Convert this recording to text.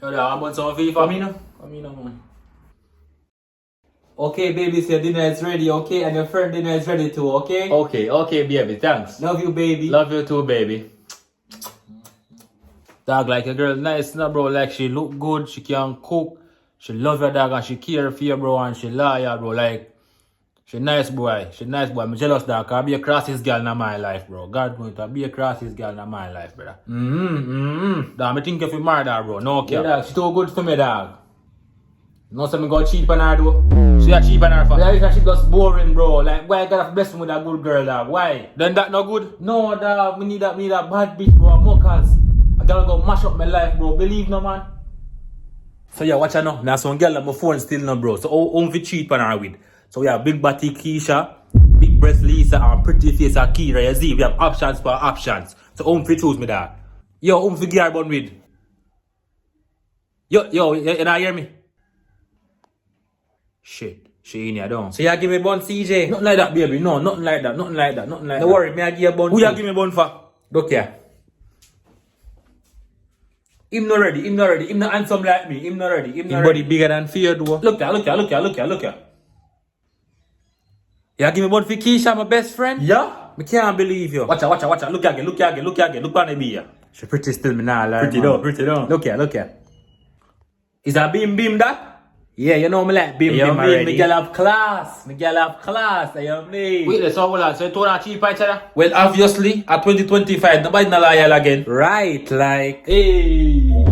Yo, I want some FIFA. Come in, man. Okay, baby, so your dinner is ready, okay? And your friend dinner is ready too, okay? Okay, baby, thanks. Love you, baby. Love you too, baby. Dog, like a girl, nice, no, bro. Like, she look good, she can cook, she love your dog, and she care for you, bro, and she loyal, bro. Like, she nice boy. I'm jealous, dog, cause I be a crosses girl in my life, bro. God knows, I be a crosses girl in my life, brother. Dog, I think if you marry her, bro, no care. Yeah, dog, she too good for me, dog. No, so me go cheap on her, though. She a cheap on her for? Yeah, she just boring, bro. Like, why I gotta bless me with a good girl, dog? Why? Then that no good? No, dog, me need a bad bitch, bro. Mockers. I gotta go mash up my life, bro. Believe no, man. So yeah, watch her now. Now some girl on my phone still no, bro. So how fi cheat on her with? So we have big body Keisha, big breast Lisa, and pretty face Akira. You see, we have options for options. So how fi choose me, dog? Yo, how fi get her bun with? Yo, you not hear me? Shit, she in here down. So you give me bun, CJ? Nothing like that, baby. No, nothing like that. Don't worry, me I give you bun. Who you give me bun for? Look here. Him not ready. Him not handsome like me. Him not ready. Him body bigger than fear, though. Look here. You give me bun for Keisha, my best friend? Yeah? I can't believe you. Watch out. Look again. Look on the beer. She pretty still, me nah lie. Pretty though. Look here. Is that beam that? Yeah, you know me like beam already. Me girl have class. You know me. Wait, let's hold on. So you told her cheap each other? Well, obviously, at 2025, nobody not loyal again. Right, like, Hey.